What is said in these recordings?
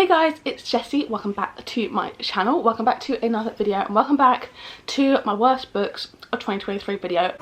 Hey guys, it's Jessie. Welcome back to my channel. Welcome back to another video and welcome back to my worst books of 2023 video.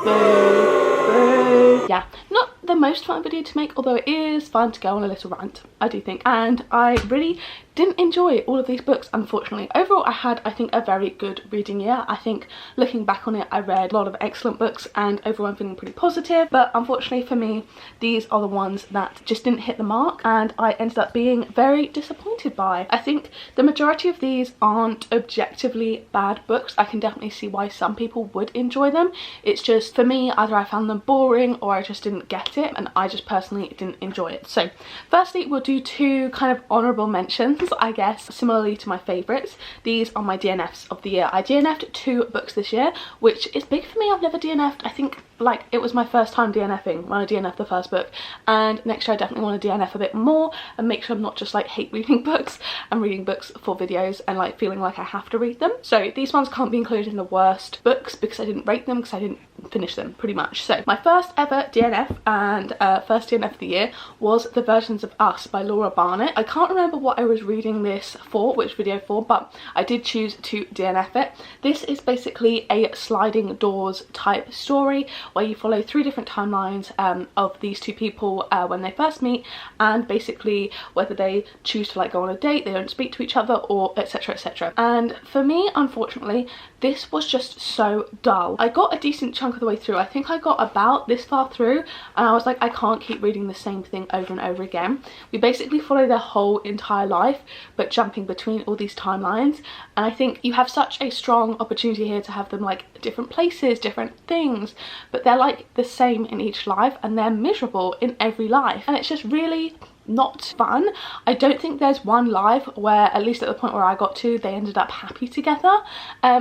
Yeah, not the most fun video to make, although it is fun to go on a little rant, I do think. And I really didn't enjoy all of these books, unfortunately. Overall, I had, I think, a very good reading year. I think looking back on it, I read a lot of excellent books and overall I'm feeling pretty positive. But unfortunately for me, these are the ones that just didn't hit the mark and I ended up being very disappointed by. I think the majority of these aren't objectively bad books. I can definitely see why some people would enjoy them. It's just, for me, either I found them boring or I just didn't get it, and I just personally didn't enjoy it. So firstly, we'll do two kind of honourable mentions, I guess, similarly to my favourites. These are my DNFs of the year. I DNF'd 2 books this year, which is big for me. I've never DNF'd. I think like it was my first time DNFing when I DNF'd the first book, and next year I definitely want to DNF a bit more and make sure I'm not just like hate reading books. I'm reading books for videos and like feeling like I have to read them. So these ones can't be included in the worst books because I didn't rate them, because I didn't finish them pretty much. So my first ever DNF and first DNF of the year was The Versions of Us by Laura Barnett. I can't remember what I was reading this for, which video for, but I did choose to DNF it. This is basically a sliding doors type story where you follow 3 different timelines of these 2 people when they first meet, and basically whether they choose to like go on a date, they don't speak to each other, or etc, etc. And for me, unfortunately, this was just so dull. I got a decent chunk of the way through. I think I got about this far through and I was like, I can't keep reading the same thing over and over again. We basically follow their whole entire life but jumping between all these timelines, and I think you have such a strong opportunity here to have them like different places, different things, but they're like the same in each life and they're miserable in every life, and it's just really not fun. I don't think there's one life where, at least at the point where I got to, they ended up happy together.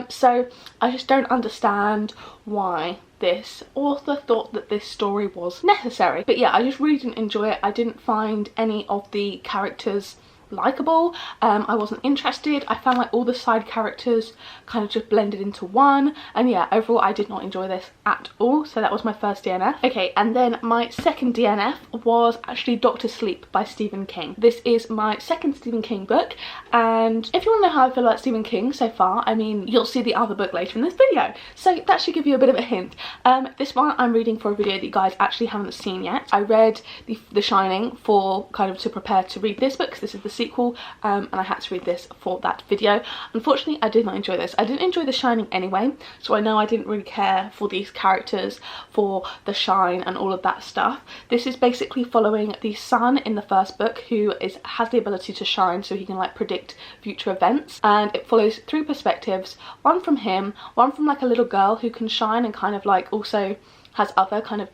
So I just don't understand why this author thought that this story was necessary. But yeah, I just really didn't enjoy it. I didn't find any of the characters likable. I wasn't interested. I found like all the side characters kind of just blended into one, and yeah, overall I did not enjoy this at all. So that was my first DNF. Okay, and then my second DNF was actually Dr. Sleep by Stephen King. This is my second Stephen King book, and if you want to know how I feel about Stephen King so far, I mean, you'll see the other book later in this video, so that should give you a bit of a hint. This one I'm reading for a video that you guys actually haven't seen yet. I read The Shining for kind of to prepare to read this book, because this is the sequel, and I had to read this for that video. Unfortunately, I did not enjoy this. I didn't enjoy The Shining anyway, so I know I didn't really care for these characters, for the shine and all of that stuff. This is basically following the son in the first book, who has the ability to shine, so he can like predict future events, and it follows 3 perspectives, one from him, one from like a little girl who can shine and kind of like also has other kind of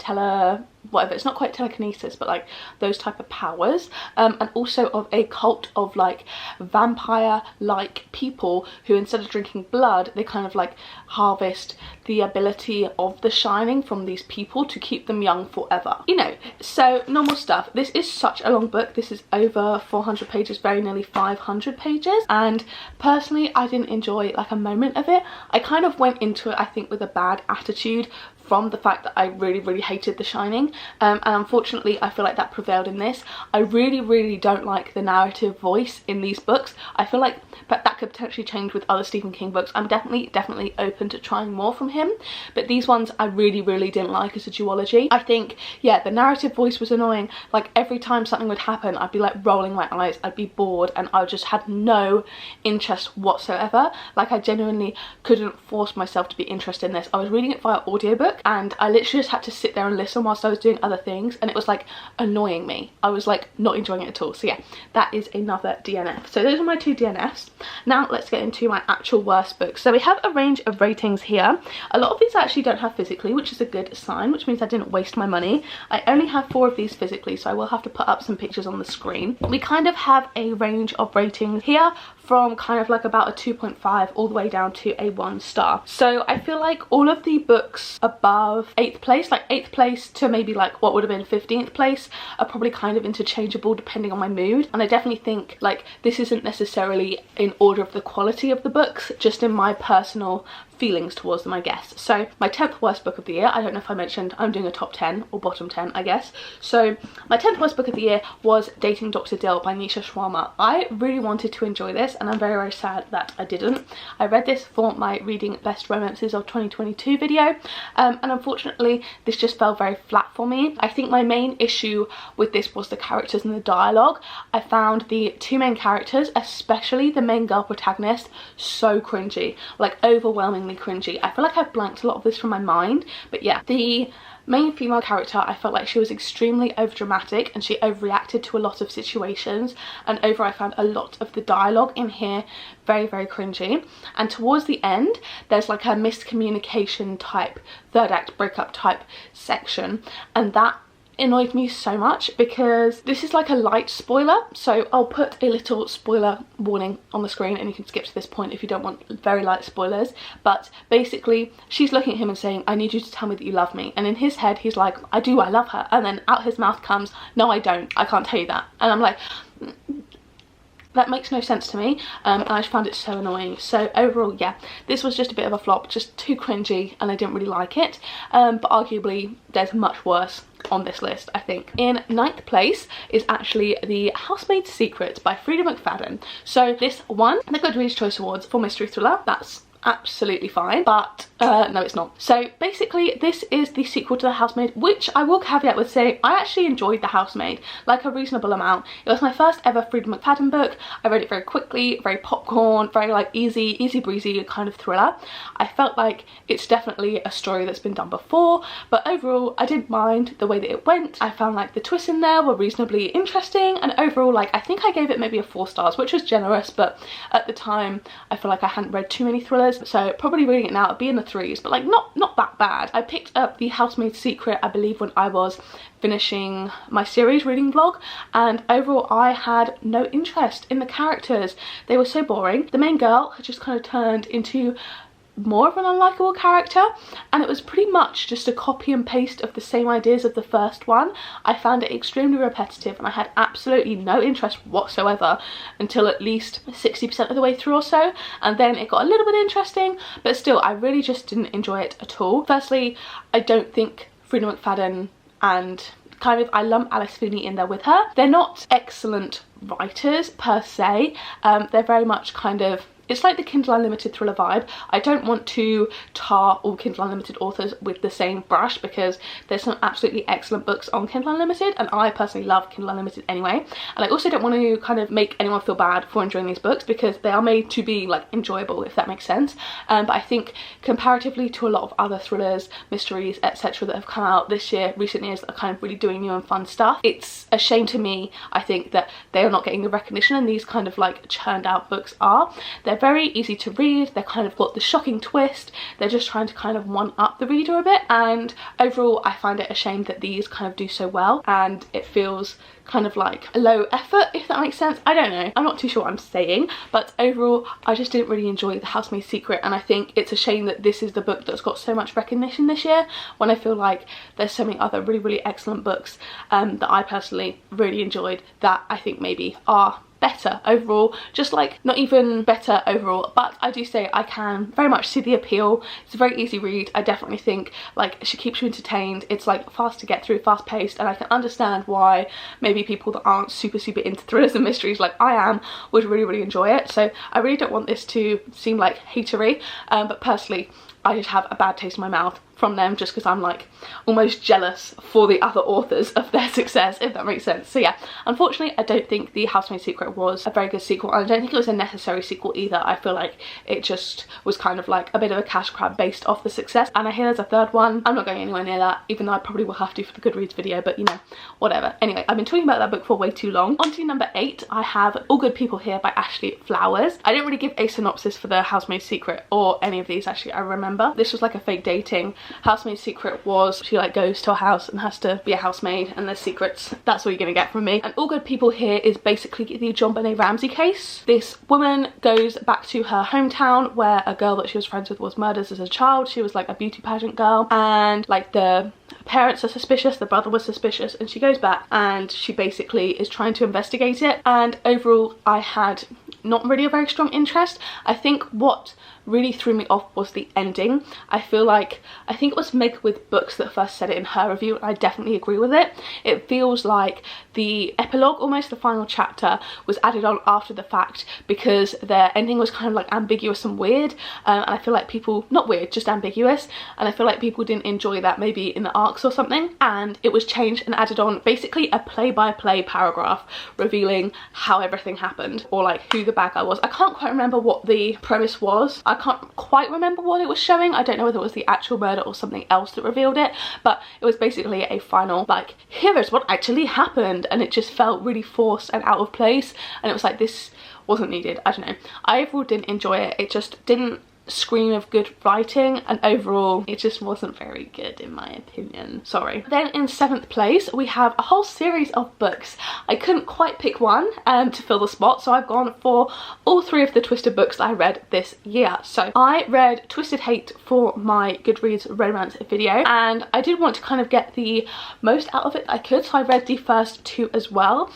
whatever, it's not quite telekinesis, but like those type of powers, and also of a cult of like vampire like people who, instead of drinking blood, they kind of like harvest the ability of the shining from these people to keep them young forever, you know. So normal stuff. This is such a long book. This is over 400 pages, very nearly 500 pages, and personally I didn't enjoy like a moment of it. I kind of went into it, I think, with a bad attitude from the fact that I really hated The Shining, and unfortunately I feel like that prevailed in this. I really don't like the narrative voice in these books. I feel like that could potentially change with other Stephen King books. I'm definitely open to trying more from him, but these ones I really didn't like as a duology. I think, yeah, the narrative voice was annoying. Like every time something would happen, I'd be like rolling my eyes, I'd be bored, and I just had no interest whatsoever. Like I genuinely couldn't force myself to be interested in this. I was reading it via audiobook and I literally just had to sit there and listen whilst I was doing other things, and it was like annoying me. I was like not enjoying it at all. So yeah, that is another DNF. So those are my 2 DNFs. Now let's get into my actual worst books. So we have a range of ratings here. A lot of these I actually don't have physically, which is a good sign, which means I didn't waste my money. I only have 4 of these physically, so I will have to put up some pictures on the screen. We kind of have a range of ratings here, from kind of like about a 2.5 all the way down to a 1 star. So I feel like all of the books above 8th place, like 8th place to maybe like what would have been 15th place, are probably kind of interchangeable depending on my mood. And I definitely think like this isn't necessarily in order of the quality of the books, just in my personal feelings towards them, I guess. So my 10th worst book of the year, I don't know if I mentioned I'm doing a top 10 or bottom 10, I guess. So my 10th worst book of the year was Dating Dr. Dill by Nisha Sharma. I really wanted to enjoy this and I'm very, very sad that I didn't. I read this for my reading best romances of 2022 video, and unfortunately this just fell very flat for me. I think my main issue with this was the characters and the dialogue. I found the two main characters, especially the main girl protagonist, so cringy, like overwhelmingly cringy. I feel like I've blanked a lot of this from my mind, but yeah, the main female character, I felt like she was extremely overdramatic and she overreacted to a lot of situations, and I found a lot of the dialogue in here very, very cringy. And towards the end there's like a miscommunication type third act breakup type section, and that annoyed me so much because this is like a light spoiler, so I'll put a little spoiler warning on the screen and you can skip to this point if you don't want very light spoilers. But basically she's looking at him and saying, I need you to tell me that you love me, and in his head he's like, I do, I love her, and then out his mouth comes, no I don't, I can't tell you that. And I'm like, that makes no sense to me, and I just found it so annoying. So overall, yeah, this was just a bit of a flop, just too cringy, and I didn't really like it, but arguably there's much worse on this list, I think. In 9th place is actually The Housemaid's Secret by Freida McFadden. So this won the Good Reader's Choice Awards for mystery thriller. That's absolutely fine, but no it's not. So basically this is the sequel to The Housemaid, which I will caveat with saying I actually enjoyed The Housemaid, like a reasonable amount. It was my first ever Freida McFadden book. I read it very quickly, very popcorn, very like easy breezy kind of thriller. I felt like it's definitely a story that's been done before, but overall I didn't mind the way that it went. I found like the twists in there were reasonably interesting, and overall like I think I gave it maybe a 4 stars, which was generous, but at the time I feel like I hadn't read too many thrillers, so probably reading it now it'd be in the 3s, but like not that bad. I picked up The Housemaid's Secret I believe when I was finishing my series reading vlog, and overall I had no interest in the characters. They were so boring. The main girl had just kind of turned into more of an unlikable character, and it was pretty much just a copy and paste of the same ideas of the first one. I found it extremely repetitive and I had absolutely no interest whatsoever until at least 60% of the way through or so, and then it got a little bit interesting, but still I really just didn't enjoy it at all. Firstly, I don't think Freida McFadden, and kind of I lump Alice Feeney in there with her, they're not excellent writers per se. They're very much kind of, it's like the Kindle Unlimited thriller vibe. I don't want to tar all Kindle Unlimited authors with the same brush because there's some absolutely excellent books on Kindle Unlimited, and I personally love Kindle Unlimited anyway. And I also don't want to kind of make anyone feel bad for enjoying these books because they are made to be like enjoyable, if that makes sense. But I think comparatively to a lot of other thrillers, mysteries, etc. that have come out this year, recent years, that are kind of really doing new and fun stuff, it's a shame to me, I think, that they are not getting the recognition and these kind of like churned out books are. They're very easy to read, they're kind of got the shocking twist, they're just trying to kind of one up the reader a bit, and overall I find it a shame that these kind of do so well and it feels kind of like a low effort, if that makes sense. I don't know, I'm not too sure what I'm saying, but overall I just didn't really enjoy The Housemaid's Secret, and I think it's a shame that this is the book that's got so much recognition this year when I feel like there's so many other really excellent books that I personally really enjoyed that I think maybe are better overall, just like not even better overall, but I do say I can very much see the appeal. It's a very easy read. I definitely think like she keeps you entertained. It's like fast to get through, fast paced, and I can understand why maybe people that aren't super into thrillers and mysteries like I am would really enjoy it. So I really don't want this to seem like hatery, but personally I just have a bad taste in my mouth from them just because I'm like almost jealous for the other authors of their success, if that makes sense. So yeah, unfortunately I don't think The Housemaid's Secret was a very good sequel, and I don't think it was a necessary sequel either. I feel like it just was kind of like a bit of a cash grab based off the success, and I hear there's a third one. I'm not going anywhere near that, even though I probably will have to for the Goodreads video, but you know, whatever. Anyway, I've been talking about that book for way too long. On to number 8, I have All Good People Here by Ashley Flowers. I didn't really give a synopsis for The Housemaid's Secret or any of these actually. I remember this was like a fake dating. Housemaid's Secret was she like goes to a house and has to be a housemaid and there's secrets. That's all you're gonna get from me. And All Good People Here is basically the JonBenet Ramsey case. This woman goes back to her hometown where a girl that she was friends with was murdered as a child. She was like a beauty pageant girl, and like the parents are suspicious, the brother was suspicious, and she goes back and she basically is trying to investigate it. And overall I had not really a very strong interest. I think what really threw me off was the ending. I feel like, I think it was Meg with Books that first said it in her review, and I definitely agree with it. It feels like the epilogue, almost the final chapter, was added on after the fact because their ending was kind of like ambiguous and weird, and I feel like people, not weird, just ambiguous, and I feel like people didn't enjoy that maybe in the arcs or something, and it was changed and added on basically a play-by-play paragraph revealing how everything happened, or like who the bad guy was. I can't quite remember what the premise was. I can't quite remember what it was showing. I don't know whether it was the actual murder or something else that revealed it, but it was basically a final like, here is what actually happened, and it just felt really forced and out of place, and it was like, this wasn't needed. I don't know, I overall didn't enjoy it. It just didn't scream of good writing, and overall it just wasn't very good in my opinion. Sorry. Then in 7th place we have a whole series of books. I couldn't quite pick one to fill the spot, so I've gone for all 3 of the Twisted books that I read this year. So I read Twisted Hate for my Goodreads romance video, and I did want to kind of get the most out of it I could, so I read the first 2 as well,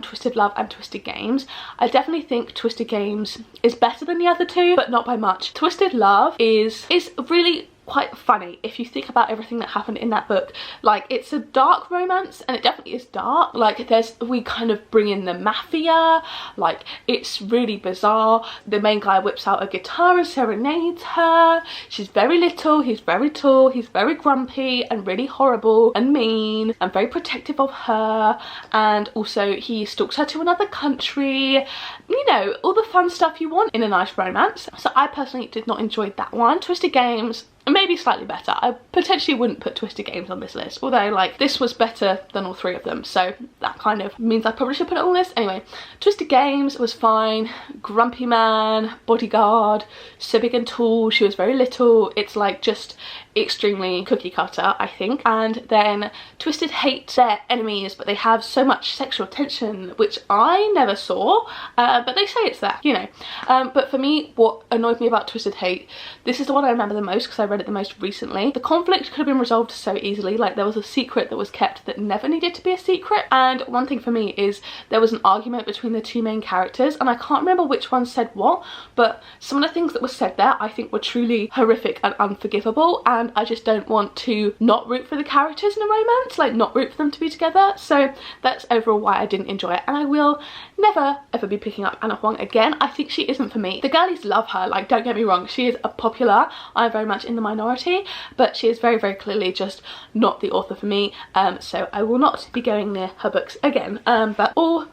Twisted Love and Twisted Games. I definitely think Twisted Games is better than the other 2, but not by much. Twisted Love is really quite funny if you think about everything that happened in that book. Like, it's a dark romance, and it definitely is dark. Like, we kind of bring in the mafia, like it's really bizarre. The main guy whips out a guitar and serenades her. She's very little, he's very tall, he's very grumpy and really horrible and mean and very protective of her, and also he stalks her to another country. You know, all the fun stuff you want in a nice romance. So I personally did not enjoy that one. Twisted Games, maybe slightly better. I potentially wouldn't put Twisted Games on this list, although like this was better than all 3 of them, so that kind of means I probably should put it on the list. Anyway, Twisted Games was fine. Grumpy man, bodyguard, so big and tall, she was very little. It's like just extremely cookie cutter, I think. And then Twisted Hate, they're enemies, but they have so much sexual tension, which I never saw, but they say it's there, you know. But for me, what annoyed me about Twisted Hate, this is the one I remember the most because I read it the most recently. The conflict could have been resolved so easily. Like, there was a secret that was kept that never needed to be a secret, and one thing for me is there was an argument between the 2 main characters, and I can't remember which one said what, but some of the things that were said there I think were truly horrific and unforgivable, and I just don't want to not root for the characters in a romance, like not root for them to be together. So that's overall why I didn't enjoy it, and I will never ever be picking up Anna Huang again. I think she isn't for me. The girlies love her, like don't get me wrong, she is a popular, I'm very much in the minority, but she is very, very clearly just not the author for me, so I will not be going near her books again, but all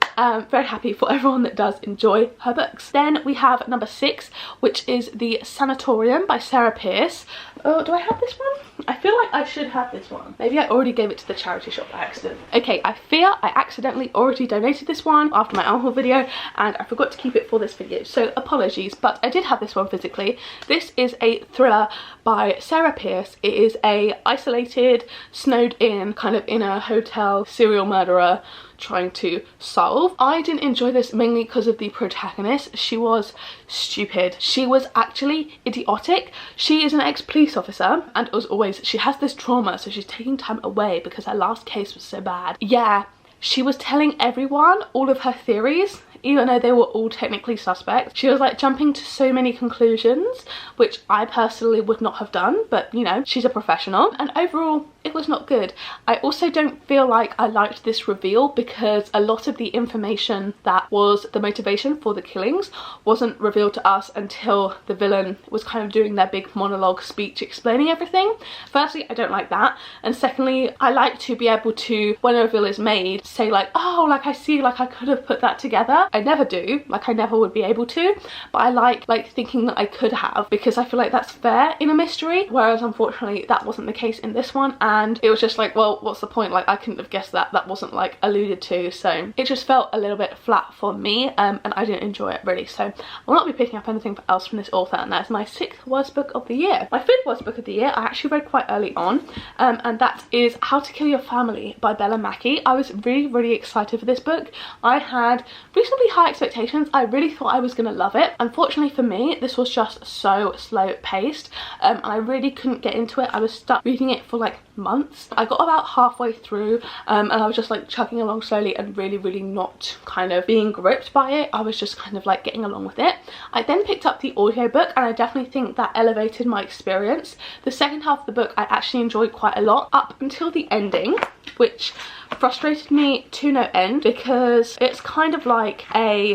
very happy for everyone that does enjoy her books. Then we have number 6, which is The Sanatorium by Sarah Pearse. Oh, do I have this one? I feel like I should have this one. Maybe I already gave it to the charity shop by accident. Okay, I fear I accidentally already donated this one after my Unhaul video, and I forgot to keep it for this video, so apologies, but I did have this one physically. This is a thriller by Sarah Pearse. It is a isolated, snowed in, kind of in a hotel serial murderer trying to solve. I didn't enjoy this mainly because of the protagonist. She was stupid. She was actually idiotic. She is an ex-police officer, and as always she has this trauma, so she's taking time away because her last case was so bad. Yeah, she was telling everyone all of her theories even though they were all technically suspects. She was like jumping to so many conclusions, which I personally would not have done, but you know, she's a professional, and overall it was not good. I also don't feel like I liked this reveal because a lot of the information that was the motivation for the killings wasn't revealed to us until the villain was kind of doing their big monologue speech explaining everything. Firstly, I don't like that, and secondly, I like to be able to, when a reveal is made, say like, oh, like I see, like I could have put that together. I never do, like I never would be able to, but I like thinking that I could have, because I feel like that's fair in a mystery, whereas unfortunately that wasn't the case in this one, and it was just like, well, what's the point? Like I couldn't have guessed that. That wasn't like alluded to, so it just felt a little bit flat for me, and I didn't enjoy it really. So I will not be picking up anything else from this author, and that's my 6th worst book of the year. My 5th worst book of the year I actually read quite early on, and that is How to Kill Your Family by Bella Mackie. I was really excited for this book. I had reasonably high expectations. I really thought I was gonna love it. Unfortunately for me, this was just so slow paced, and I really couldn't get into it. I was stuck reading it for like months. I got about halfway through and I was just like chugging along slowly and really not kind of being gripped by it. I was just kind of like getting along with it. I then picked up the audiobook and I definitely think that elevated my experience. The second half of the book I actually enjoyed quite a lot up until the ending, which frustrated me to no end because it's kind of like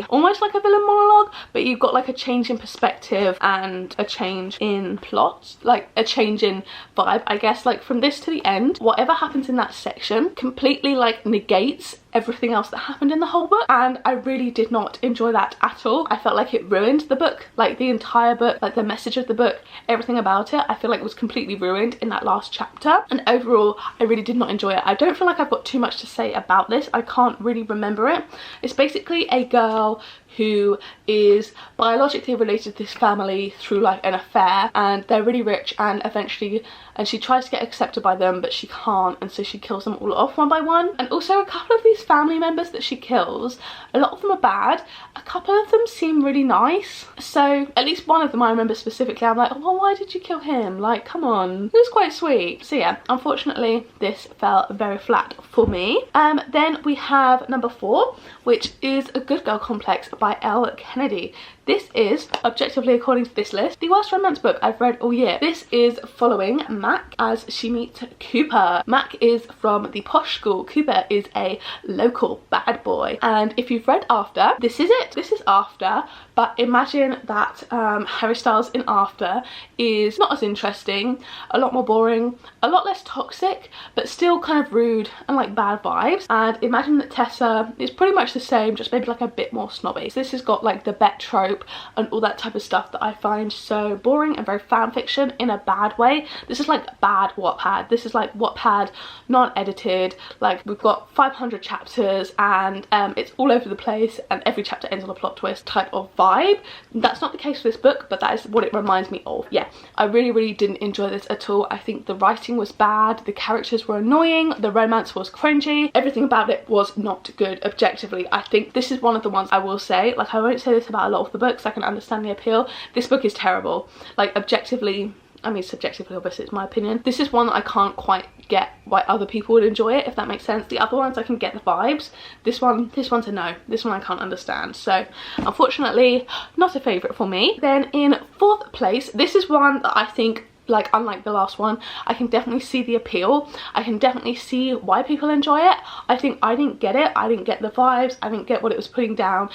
almost like a villain monologue, but you've got like a change in perspective and a change in plot, like a change in vibe, I guess. Like from this to the end, whatever happens in that section completely like negates everything else that happened in the whole book, and I really did not enjoy that at all. I felt like it ruined the book, like the entire book, like the message of the book, everything about it. I feel like it was completely ruined in that last chapter, and overall I really did not enjoy it. I don't feel like I've got too much to say about this. I can't really remember it. It's basically a girl who is biologically related to this family through like an affair, and they're really rich, and eventually she tries to get accepted by them but she can't, and so she kills them all off one by one. And also a couple of these family members that she kills, a lot of them are bad, a couple of them seem really nice. So at least one of them I remember specifically, I'm like, oh, well, why did you kill him? Like, come on, it was quite sweet. So yeah, unfortunately this fell very flat for me. Then we have number 4, which is A Good Girl Complex by Elle Kennedy. This is, objectively according to this list, the worst romance book I've read all year. This is following Mac as she meets Cooper. Mac is from the posh school. Cooper is a local bad boy. And if you've read After, this is it. This is After, but imagine that Harry Styles in After is not as interesting, a lot more boring, a lot less toxic, but still kind of rude and like bad vibes. And imagine that Tessa is pretty much the same, just maybe like a bit more snobby. So this has got like the bet trope and all that type of stuff that I find so boring and very fan fiction in a bad way. This is like bad Wattpad. This is like Wattpad non-edited. Like we've got 500 chapters and it's all over the place and every chapter ends on a plot twist type of vibe. That's not the case for this book, but that is what it reminds me of. Yeah, I really didn't enjoy this at all. I think the writing was bad, the characters were annoying, the romance was cringy, everything about it was not good objectively. I think this is one of the ones I will say, like I won't say this about a lot of the books, I can understand the appeal. This book is terrible. Like objectively, I mean subjectively obviously it's my opinion, this is one that I can't quite get why other people would enjoy it, if that makes sense. The other ones I can get the vibes. This one's a no. This one I can't understand. So unfortunately not a favourite for me. Then in 4th place, this is one that I think, like unlike the last one, I can definitely see the appeal. I can definitely see why people enjoy it. I think I didn't get it. I didn't get the vibes. I didn't get what it was putting down.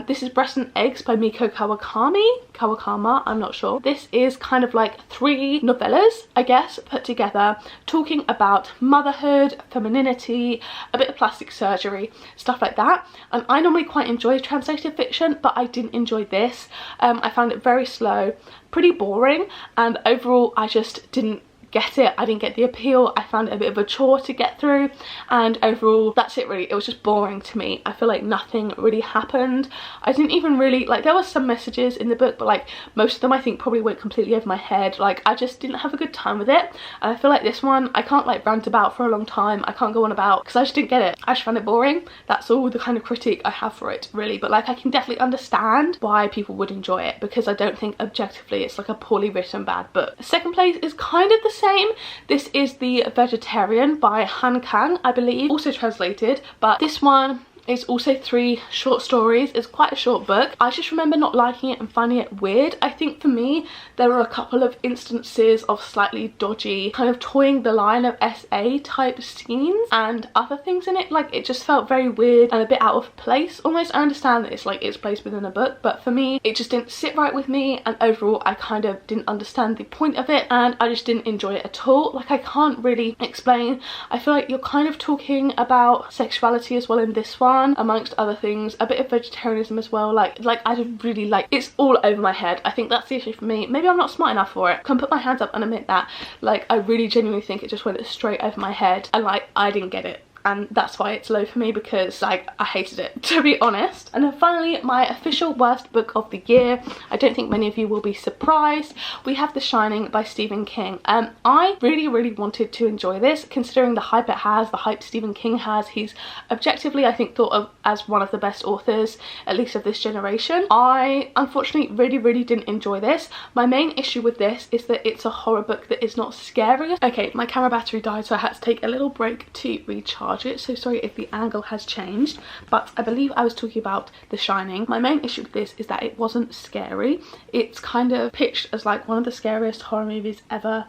This is Breast and Eggs by Miko Kawakama, I'm not sure. This is kind of like 3 novellas, I guess, put together, talking about motherhood, femininity, a bit of plastic surgery, stuff like that. And I normally quite enjoy translated fiction, but I didn't enjoy this. I found it very slow, pretty boring, and overall I just didn't get it. I didn't get the appeal. I found it a bit of a chore to get through, and overall that's it really. It was just boring to me. I feel like nothing really happened. I didn't even really, like there were some messages in the book, but like most of them I think probably went completely over my head. Like I just didn't have a good time with it, and I feel like this one I can't like rant about for a long time. I can't go on about because I just didn't get it. I just found it boring. That's all the kind of critique I have for it really, but like I can definitely understand why people would enjoy it because I don't think objectively it's like a poorly written bad book. 2nd place is kind of the same. This is The Vegetarian by Han Kang, I believe, also translated, but this one is also 3 short stories. It's quite a short book. I just remember not liking it and finding it weird. I think for me there were a couple of instances of slightly dodgy kind of toying the line of SA type scenes and other things in it. Like it just felt very weird and a bit out of place almost. I understand that it's like it's placed within a book, but for me it just didn't sit right with me, and overall I kind of didn't understand the point of it and I just didn't enjoy it at all. Like I can't really explain. I feel like you're kind of talking about sexuality as well in this one, amongst other things, a bit of vegetarianism as well. Like I just really like, it's all over my head. I think that's the issue for me. Maybe I'm not smart enough for it. I can put my hands up and admit that. Like I really genuinely think it just went straight over my head, and like I didn't get it. and that's why it's low for me, because like I hated it, to be honest. And then finally, my official worst book of the year. I don't think many of you will be surprised. We have The Shining by Stephen King. I really wanted to enjoy this, considering the hype it has, the hype Stephen King has. He's objectively, I think, thought of as one of the best authors, at least of this generation. I unfortunately really didn't enjoy this. My main issue with this is that it's a horror book that is not scary. Okay, my camera battery died, so I had to take a little break to recharge it, so sorry if the angle has changed, but I believe I was talking about The Shining. My main issue with this is that it wasn't scary. It's kind of pitched as like one of the scariest horror movies ever.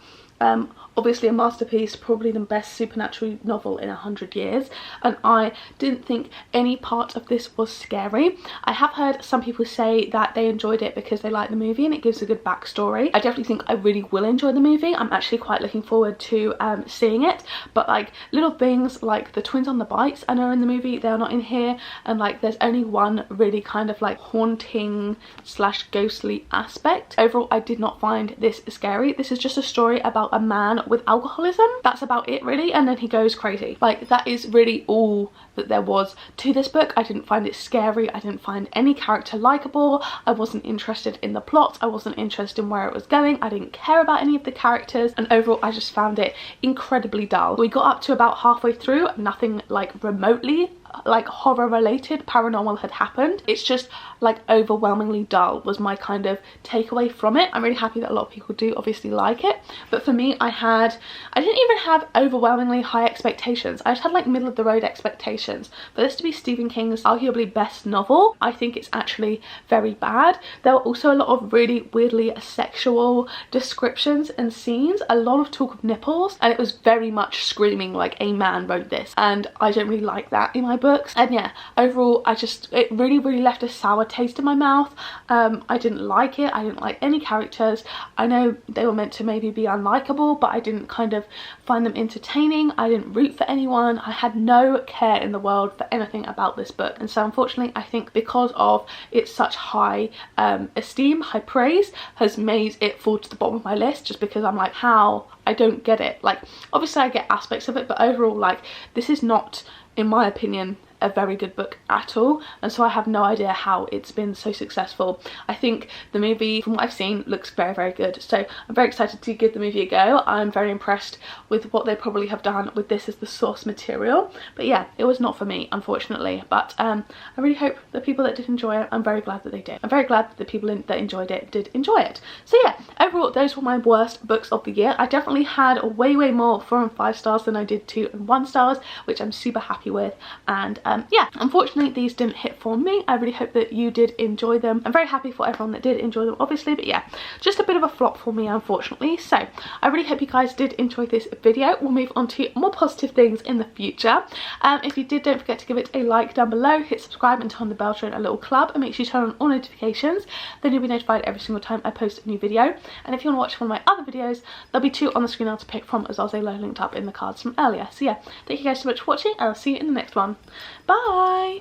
Obviously a masterpiece, probably the best supernatural novel in 100 years, and I didn't think any part of this was scary. I have heard some people say that they enjoyed it because they like the movie and it gives a good backstory. I definitely think I really will enjoy the movie. I'm actually quite looking forward to seeing it, but like little things like the twins on the bikes I know in the movie, they're not in here, and like there's only one really kind of like haunting slash ghostly aspect. Overall, I did not find this scary. This is just a story about a man with alcoholism. That's about it really, and then he goes crazy. Like that is really all that there was to this book. I didn't find it scary. I didn't find any character likable. I wasn't interested in the plot. I wasn't interested in where it was going. I didn't care about any of the characters, and overall I just found it incredibly dull. We got up to about halfway through, nothing like remotely like horror related paranormal had happened. It's just like overwhelmingly dull was my kind of takeaway from it. I'm really happy that a lot of people do obviously like it, but for me I didn't even have overwhelmingly high expectations. I just had like middle of the road expectations. For this to be Stephen King's arguably best novel, I think it's actually very bad. There were also a lot of really weirdly sexual descriptions and scenes, a lot of talk of nipples, and it was very much screaming like a man wrote this, and I don't really like that in my books. And yeah, overall it really left a sour taste in my mouth. I didn't like it. I didn't like any characters. I know they were meant to maybe be unlikable, but I didn't kind of find them entertaining. I didn't root for anyone. I had no care in the world for anything about this book, and so unfortunately I think because of its such high esteem, high praise, has made it fall to the bottom of my list, just because I'm like, how? I don't get it. Like obviously I get aspects of it, but overall like this is not, in my opinion, a very good book at all, and so I have no idea how it's been so successful. I think the movie, from what I've seen, looks very good, so I'm very excited to give the movie a go. I'm very impressed with what they probably have done with this as the source material, but yeah, it was not for me unfortunately. But I really hope the people that did enjoy it, I'm very glad that they did. I'm very glad that the people that enjoyed it did enjoy it. So yeah, overall those were my worst books of the year. I definitely had way more 4 and 5 stars than I did 2 and 1 stars, which I'm super happy with. And yeah, unfortunately these didn't hit for me. I really hope that you did enjoy them. I'm very happy for everyone that did enjoy them obviously, but yeah, just a bit of a flop for me unfortunately. So I really hope you guys did enjoy this video. We'll move on to more positive things in the future. If you did, don't forget to give it a like down below, hit subscribe and turn on the bell to join a little club, and make sure you turn on all notifications, then you'll be notified every single time I post a new video. And if you want to watch one of my other videos, there'll be 2 on the screen now to pick from, as well as a low linked up in the cards from earlier. So yeah, thank you guys so much for watching, and I'll see you in the next one. Bye!